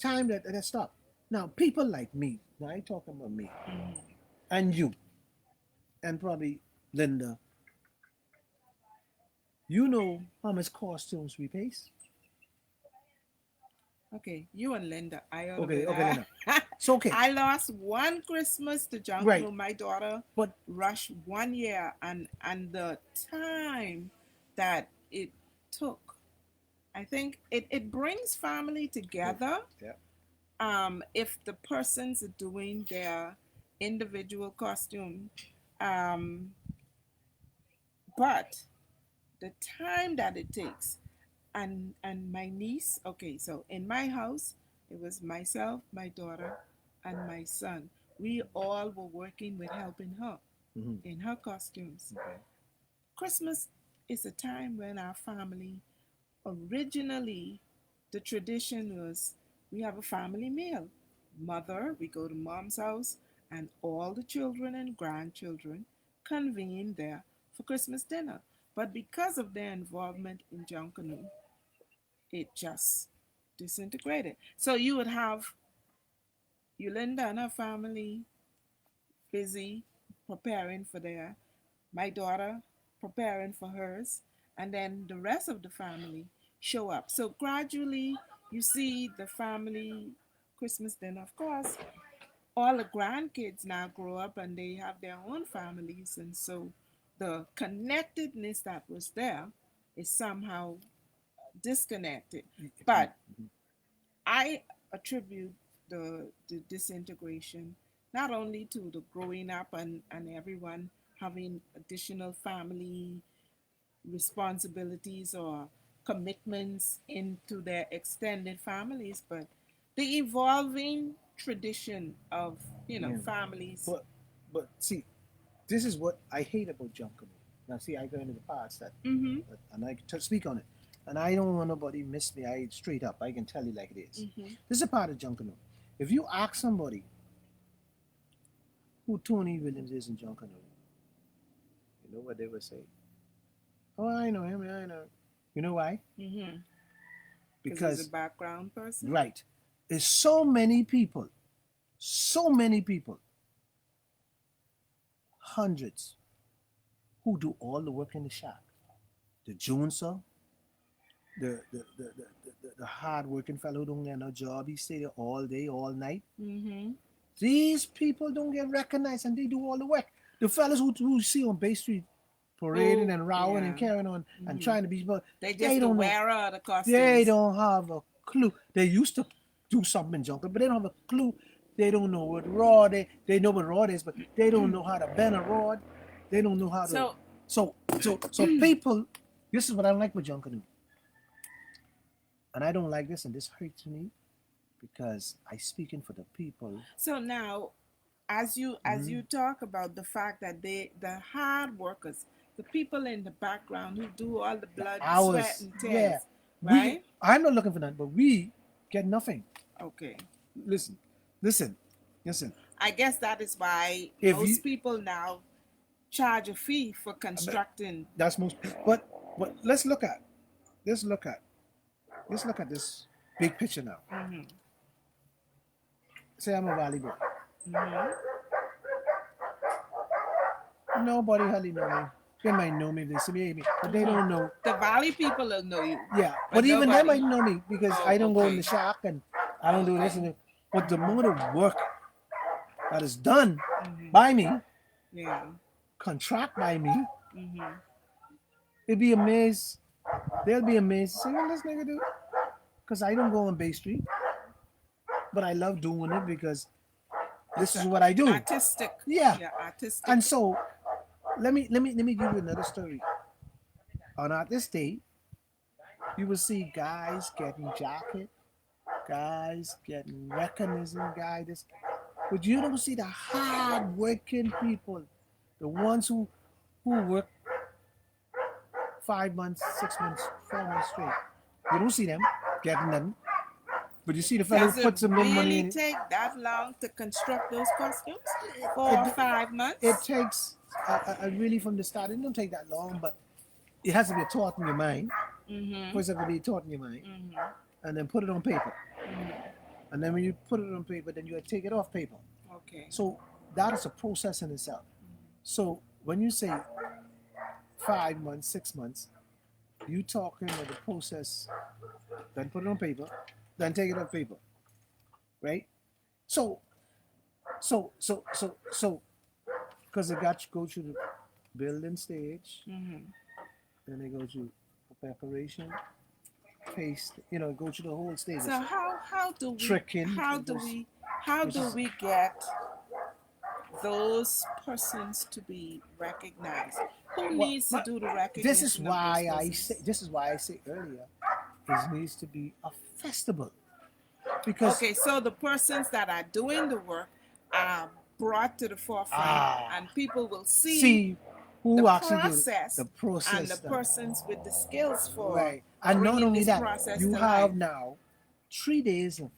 time that stop. Now people like me. Now I talking about me Mm-hmm. and you and probably Linda. You know how much costumes we pay. Okay, you and Linda, I ought to Okay, bet okay, Linda. So okay, I lost one Christmas to right. Junkanoo. My daughter But rushed 1 year, and the time that it took, I think it brings family good. together. Yeah. If the persons are doing their individual costume, um, but the time that it takes, and my niece. Okay, so in my house, it was myself, my daughter, and my son. We all were working with helping her Mm-hmm. in her costumes. Okay. Christmas is a time when our family, originally, the tradition was we have a family meal. Mother, we go to mom's house, and all the children and grandchildren convene there for Christmas dinner. But because of their involvement in Junkanoo, it just disintegrated. So you would have Yolanda and her family busy preparing for their, my daughter preparing for hers, and then the rest of the family show up. So gradually you see the family Christmas dinner. Of course, all the grandkids now grow up and they have their own families, and so the connectedness that was there is somehow disconnected. But I attribute the disintegration not only to the growing up and everyone having additional family responsibilities or commitments into their extended families, but the evolving tradition of Yeah. families. But see, this is what I hate about Junkanoo. Now see, I go into the parts Mm-hmm. and I can speak on it. And I don't want nobody miss me. I straight up. I can tell you like it is. Mm-hmm. This is a part of Junkanoo. If you ask somebody who Tony Williams is in Junkanoo, you know what they would say? Oh, I know him. I know. You know why? Mm-hmm. Because he's a Because background person. right, there's so many people, hundreds, who do all the work in the shop. The Junsa, the hard working fellow who don't get no job, he stay there all day, all night. Mm-hmm. These people don't get recognized and they do all the work. The fellas who you see on Bay Street parading Oh, and rowing and yeah. carrying on and Hmm. trying to be, but They they just the don't know. wearer of the They costumes. don't have a clue. They used to do something in jungle, but they don't have a clue. They don't know what rod they know what rod is, but they don't know how to bend a rod. They don't know how to. So, So people, this is what I don't like with jungle, and I don't like this, and this hurts me because I speaking for the people. so now, as Mm-hmm. you talk about the fact that the hard workers, the people in the background who do all the The blood, sweat, hours, and yeah. tears, We, right? I'm not looking for that, but we get nothing. Okay. Listen, listen, listen. I guess that is why If you, most people now charge a fee for but constructing. that's most. But let's look at let's look at this big picture now. Hmm. Say I'm a valley boy. Hmm. Nobody hardly know me. They might know me if they see me, but they don't know. The valley people will know you, Yeah, but but even they nobody. might know me because Oh, I don't go in the okay. shack and I don't do this Okay. and that. But the amount of work that is done Hmm. by me, Yeah. contract by me, Hmm. they'd be amazed. They'll be amazed. Say, what this nigga do? Because I don't go on Bay Street, but I love doing it because this It's is what I do. artistic. Yeah, Yeah, artistic. and so let me give you another story. On this day, you will see guys getting jacket, guys getting mechanism, guy this, but you don't see the hard working people, the ones who work 5 months, 6 months, 4 months straight. You don't see them getting them, but you see the fellow Does who it puts some little money really in it. take that long to construct those costumes? It, 4 or 5 months? it takes really from the start. It don't take that long, but it has to be taught in your mind. Mm-hmm. First, it has to be taught in your mind, Mm-hmm. and then put it on paper. Mm-hmm. And then when you put it on paper, then you take it off paper. Okay. So that is a process in itself. So when you say 5 months, 6 months, you talking about the process, then put it on paper, then take it off paper, right? So, so, because it got to go through the building stage, Mm-hmm. then they go through preparation, paste, go through the whole stages, So how do we tricking, how do we how which do is we get those persons to be recognized? Who well, needs to do the this is recognition of those why I say persons? earlier, it needs to be a festival because Okay, so the persons that are doing the work are brought to the forefront, ah and people will see see the who actually do the process and the process done. persons with the skills for Right. And not bringing only this that, process you to have life. now 3 days of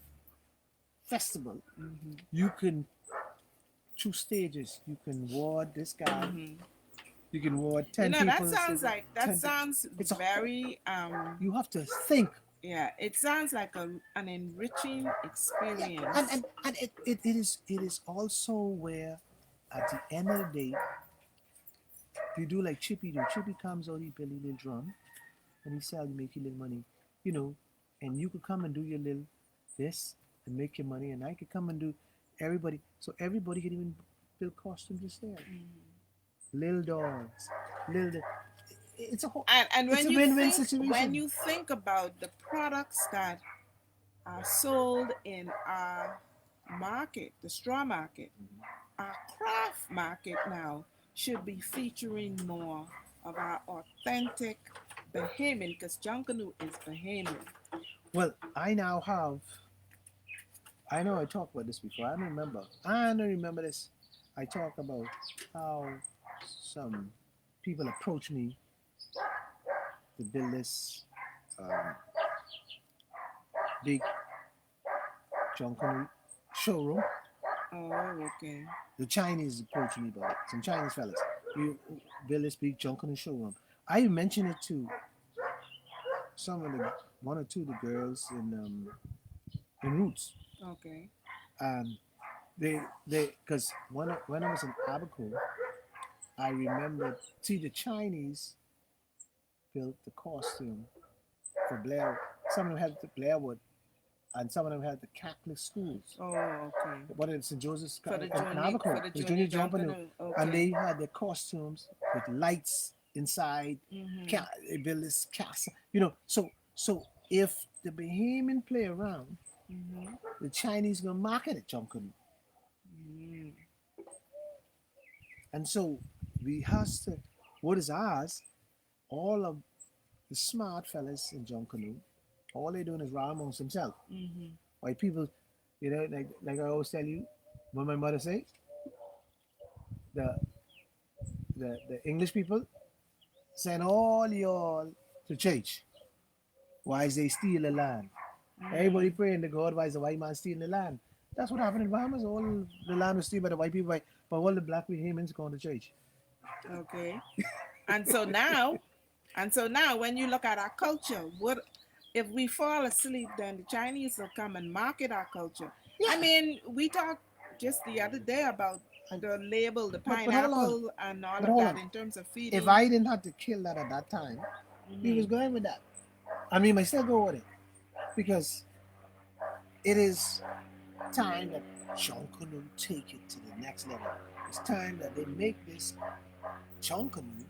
festival. Hmm. You can 2 stages. You can ward this guy. Hmm. You can ward You 10 know, people. that 10 sounds It's a very you have to think. yeah, it sounds like an enriching Yeah. experience. And it is also where at the end of the day you do like Chippy do. Chippy comes out, he play a little drum and he sell, you make your little money. You know, and you could come and do your little this and make your money, and I could come and do everybody. So everybody can even build costumes just there. Little dogs, little. It's a whole. And It's when a you win-win think situation. about the products that are sold in our market, the straw market, our craft market now should be featuring more of our authentic Bahamian, because Junkanoo is Bahamian. Well, I now have. I know I talked about this before. I don't remember. I don't remember this. I talk about how some people approach me to build this um, big junkery showroom. Oh, okay. The Chinese approached me about it. Some Chinese fellas. We build this big junkery showroom. I mentioned it to some of the one or two of the girls in Roots. Okay. Um, they because when I was in Abaco, I remember see the Chinese built the costume for Blair. Some of them had the Blairwood, and some of them had the Catholic schools. Oh, okay. One in St. Joseph's For the in junior, Abaco, for the the junior junior jumping, Junkanoo. and Okay. they had their costumes with lights inside. Mm-hmm. They build this castle. So if the Bahamian play around, Mm-hmm. the Chinese gonna market it, Junkanoo. Mm-hmm. And so we has to. What is ours? All of the smart fellas in Junkanoo, all they doing is round amongst themselves. Mm-hmm. White people, like I always tell you, what my mother say, the the English people send all y'all to church. Why is they steal the land? Everybody Mm-hmm. praying to God, why is the white man stealing the land? That's what happened in Bahamas. All the land was stealed by the white people, but all the black Bahamians going to church. Okay. And so now, when you look at our culture, what if we fall asleep? Then the Chinese will come and market our culture. I Yeah. mean, we talked just the other day about And, the label, the but hold on. pineapple, and all But of hold that on. in terms of If feeding. I didn't have to kill that at that time, we was Mm-hmm. going with that. I mean, I still go with it because it is time that Junkanoo take it to the next level. It's time that they make this Junkanoo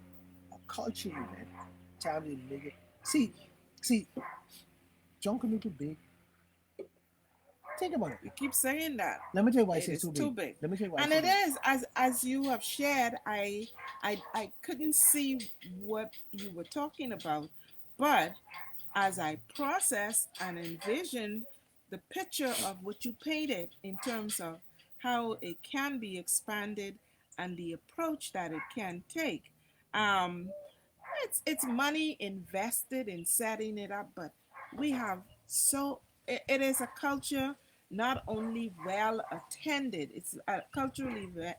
a culture event. Time they make it. See, Junkanoo too big. Think about it. You keep saying that. Let me tell you why I It say it's is too too big. big. Let me tell you why And it's too it big. is, as you have shared, I couldn't see what you were talking about, but as I processed and envisioned the picture of what you painted in terms of how it can be expanded and the approach that it can take. Um, it's money invested in setting it up, but we have it is a culture not only well attended, it's a cultural event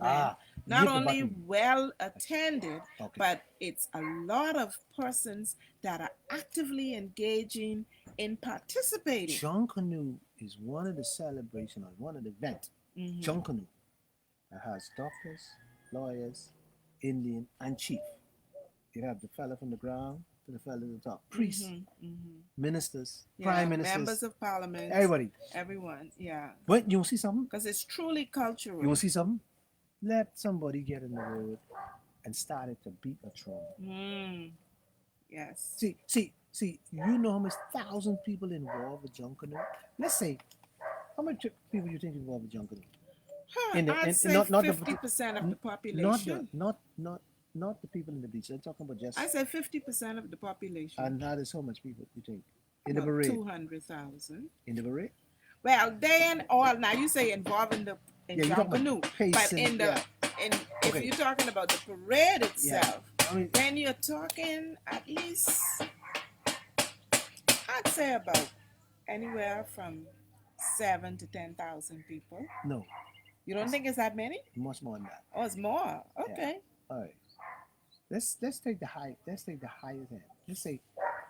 Ah, you not hit the only button. well attended, Okay. but it's a lot of persons that are actively engaging in participating. Junkanoo is one of the celebration or one of the event. Mm-hmm. Junkanoo that has doctors, lawyers, Indian, and chief. You have the fella from the ground to the fella at the top. Priests, Mm-hmm. Mm-hmm. ministers, Yeah, prime members ministers, of parliament, everybody. everyone. Yeah, But you want to see something? because it's truly You want cultural. to see something? Let somebody get in the road and start it to beat a drum. Mm, yes. See. You know how much thousand people involved with Junkanoo? Let's say, how much people you think involved with Junkanoo? Huh, In the I'd in say not the 50% of the not the population. not the people in the beach. I'm talking about I just say 50% of the population. and that is how much people you think in the About parade. 200,000. In the parade? Well, they and all now you say involving the in Yeah, you're talking Junkanoo, about but pacing. in the Yeah. in if Okay. you're talking about the parade Yeah. itself, I mean, then you're talking at least I'd say about anywhere from 7 to 10,000 people. no, You don't it's think it's that many? much more than that. Oh, it's more. Yeah. Okay, All right. Let's take the high. Let's take the highest end. Let's say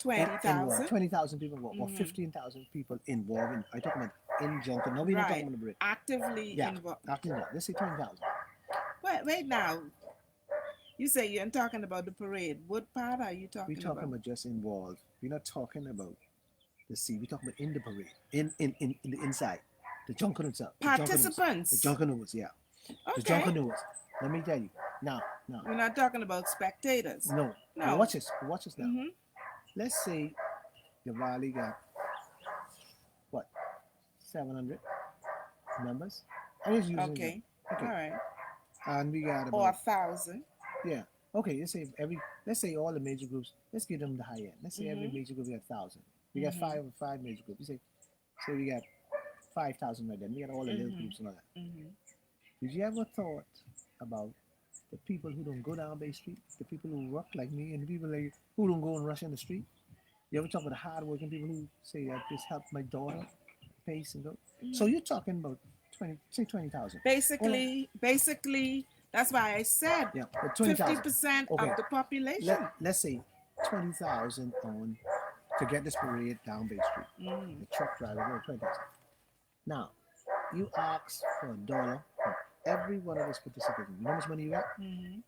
involved 20,000. 20,000 people involved, or Mm-hmm. 15,000 people involved in. I talking about in Junkanoo. No, we're not talking Right, about the parade. actively Yeah. involved. After that, let's say 20,000. Wait now. You say you're talking about the parade. What part are you We're talking talking about? about just involved. We're not talking about the sea. We're talking about in the parade, in the inside, the Junkanoo itself, the Participants. Junkanoos, yeah, the Okay. Junkanoos. Let me tell you now. We're not talking about spectators. No. Now No. watch this. Watch this now. Mm-hmm. Let's say the valley got what 700 members. I'm just using them. Okay. Okay, All right. and we got Or about 1,000. yeah. Okay, let's say all the major groups. Let's give them the high end. Let's say every Mm-hmm. major group we got 1,000. We got Mm-hmm. five major groups. You say we got 5,000 right then. We got all the little Mm-hmm. groups and all that. Mm-hmm. Did you ever thought about the people who don't go down Bay Street, the people who work like me, and the people like who don't go and rush in the street? You ever talk about the hardworking people who say that this helped my daughter pace and go? So Mm-hmm. you're talking about 20,000. Basically, that's why I said Yeah, but 20,000. 50% Okay, of the population. let's say 20,000 on to get this parade down Bay Street. Mm-hmm. The truck driver, 20,000. Now, you ask for $1 from every one of us participating. You know how much money you got? Mm-hmm.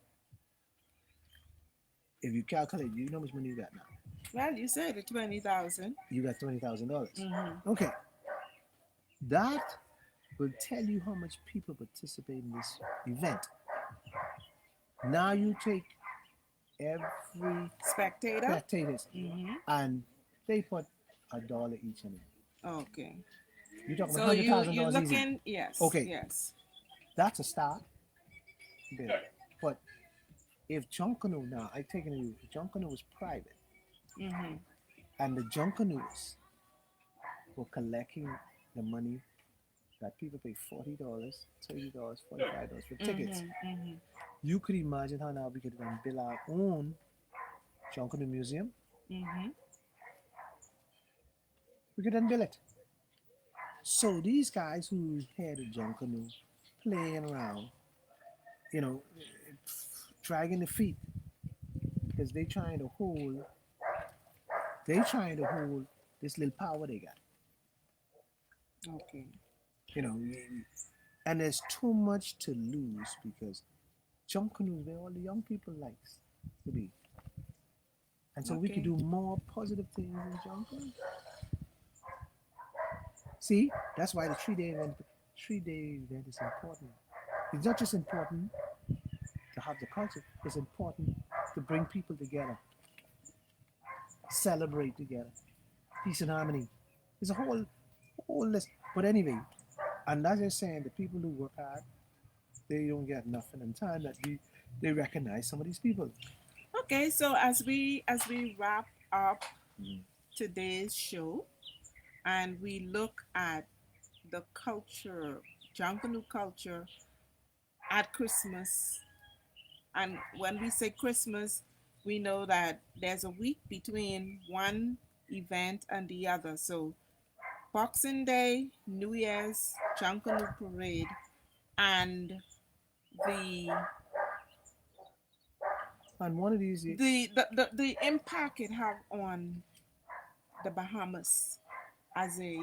If you calculate, you know how much money you got now. Well, you said the 20,000. You got $20,000. Mm-hmm. Okay, that will tell you how much people participate in this event. Now you take every Spectator? spectators, Mm-hmm. and they put $1 each in it. Okay. You're talking about So hundred thousand you dollars easy. looking, yes, Okay, yes. that's a start. There. But if Junkanoo now, I taking you, if Junkanoo was private, Mm-hmm. and the Junkanoos were collecting the money that people pay $40, $30, $45 for tickets. Mm-hmm. Mm-hmm. You could imagine how now we could then build our own Junkanoo Museum. Mm-hmm. We could then build it. So these guys who had a Junkanoo playing around, you know, dragging the feet because they trying to hold this little power they got. Okay. You know, and there's too much to lose because Junkanoo where all the young people likes to be. And so we could Okay. do more positive things in Junkanoo. See, that's why the 3-day event is important. It's not just important to have the culture, it's important to bring people together, celebrate together, peace and harmony. There's a whole list. But anyway, and as you're saying, the people who work hard, they don't get nothing in time that they recognize some of these people. Okay, so as we wrap up Mm. today's show and we look at the culture, Junkanoo culture at Christmas, and when we say Christmas, we know that there's a week between one event and the other. So Boxing Day, New Year's, Junkanoo Parade, and the And one of these, the impact it have on the Bahamas as a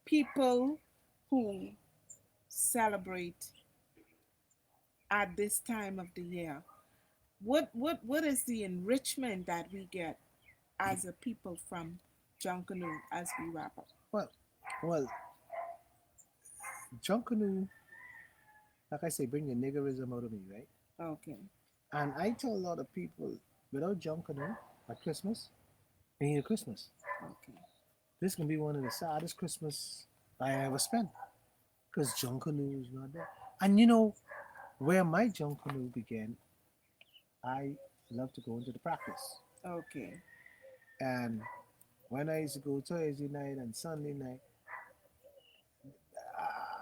people who celebrate at this time of the year. What is the enrichment that we get as a people from Junkanoo as we wrap up? well, well, Junkanoo, like I say, bring the niggerism out of me, right? Okay. And I tell a lot of people, without Junkanoo at Christmas, ain't a Christmas. Okay. This can be one of the saddest Christmas I ever spent because Junkanoo is not there. And you know where my Junkanoo began? I love to go into the practice. Okay. And when I used to go Thursday night and Sunday night,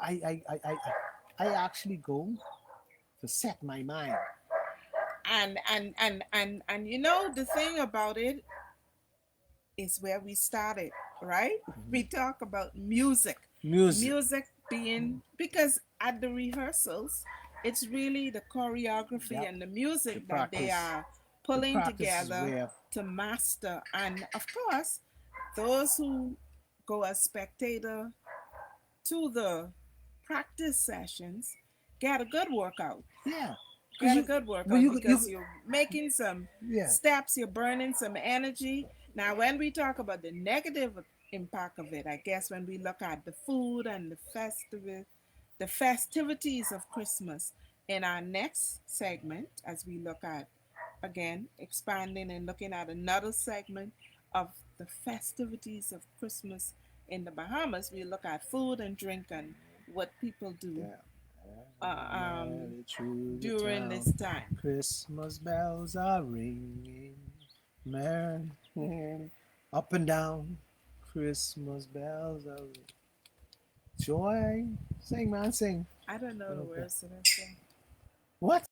I I I I, I actually go to set my mind. And you know the thing about it is where we started, right? We talk about music. Music. Music being, because at the rehearsals, it's really the choreography Yep. and the The music that they practice. are The pulling practice is together where to master. And of course, those who go as spectator to the practice sessions get a good workout. yeah. Get a You good well workout because you're making some yeah. steps, you're burning some energy. Now, when we talk about the negative impact of it, I guess when we look at the food and the festivities of Christmas in our next segment, as we look at again expanding and looking at another segment of the festivities of Christmas in the Bahamas, we look at food and drink and what people do Yeah. uh, um, Merrily through the during town, this time. Christmas bells are ringing, merrily up and down. Christmas bells are ringing. Joy, sing, man, sing. I don't know the Okay. words to that song. What?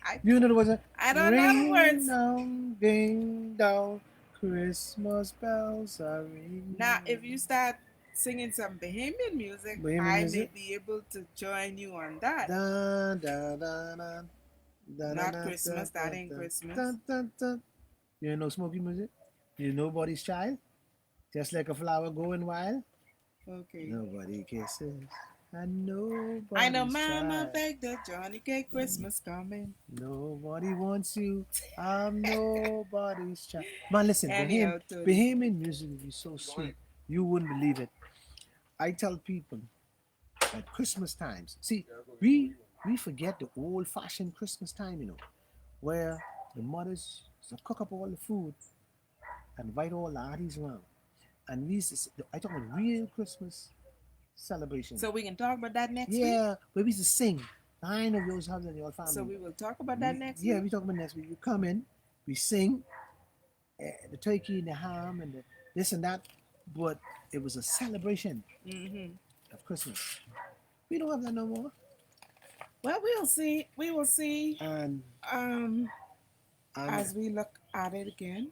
I, You know the words? I don't know the Ring words. down, ding dong. Christmas bells are ringing. Now, if you start singing some Bahamian music, Bohemian I music? may be able to join you on that. Dun, dun, dun, dun. Dun, Not dun, Christmas, dun, that ain't dun, Christmas. dun, dun, dun. You know smoky music? You nobody's child? Just like a flower going wild? Okay. Nobody kisses. And I know nobody's Mama child. begged the Johnny Cake Christmas coming. Nobody wants you. I'm nobody's child. Man, listen, Anyhow, Tony. Bahamian music is so sweet. You wouldn't believe it. I tell people at Christmas times, see, we forget the old fashioned Christmas time, where The mothers used to cook up all the food and invite all the aunties around. And we used to, I talk about real Christmas celebration. So we can talk about that next week. Yeah, where we used to sing. I know yours husband and your family. So we will talk about that next Yeah, week. we talk about next week. You come in, we sing, the turkey and the ham and the this and that, but it was a celebration of Christmas. We don't have that no more. Well, we'll see. We will see And as we look at it again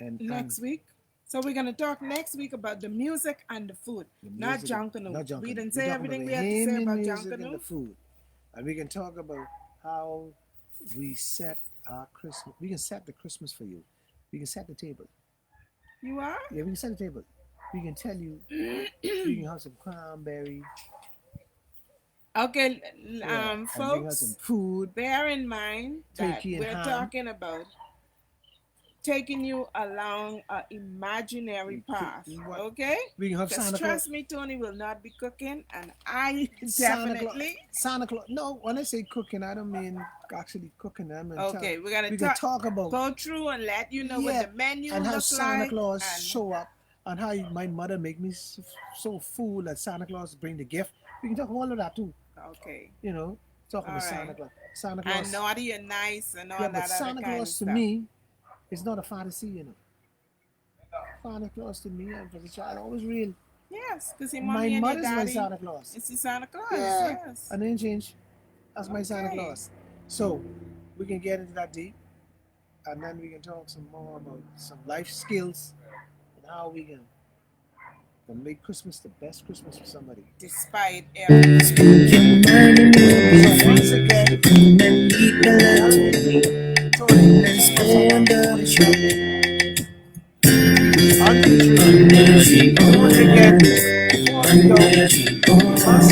and next week. So we're gonna talk next week about the music and the food, not Junkanoo. Not Junkanoo. We didn't We're say talking everything about we had to hymn say and about music and the Junkanoo. food, and we can talk about how we set our Christmas. We can set the Christmas for you. We can set the table. You are? Yeah, we can set the table. We can tell you. We can have some cranberry. Okay, Yeah, and we can have folks, some food. bear in mind that Turkey and we're ham. talking about taking you along an imaginary path. What? Okay? We can have Because Santa Claus. trust me, Tony will not be cooking, and I Santa definitely. Santa Claus. No, when I say cooking, I don't mean actually cooking. I mean Okay, we're gonna we can talk about go through and let you know what the menu and how looks Santa like. Claus and show up, and how my mother make me so full that Santa Claus bring the gift. We can talk all of that too. Okay. You know, talk about All Santa right. Claus. Santa Claus. And naughty and nice and all Yeah, that but other Santa kind of Claus to stuff. me is not a fantasy. You know, Santa Claus to me, as a child, always real. Yes, because your My mommy and your mother's my daddy. Santa Claus. It's the Santa Claus. Yeah, Yes. and then change. That's my Santa Okay. Claus. So we can get into that deep, and then we can talk some more about some life skills and how we can make Christmas the best Christmas for somebody. Despite everything. Speak your mind and you'll be So once free. again, And keep the love with me. Tony, Under the tree. on the tree. Under the tree. Once again, before we go, Under the tree. we must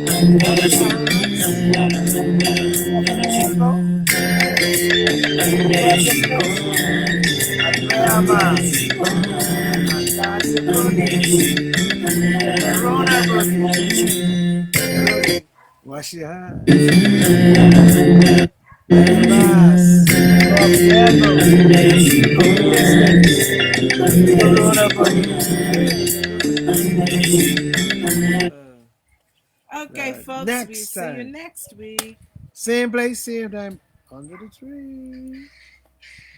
Under the tree. at Bahamas and dancing Corona boogie. Wash your hands. Bahamas, Bob Diablo, Corona boogie. Okay, Right. folks, Next we'll see you time. next week. Same place, same time. Under the tree.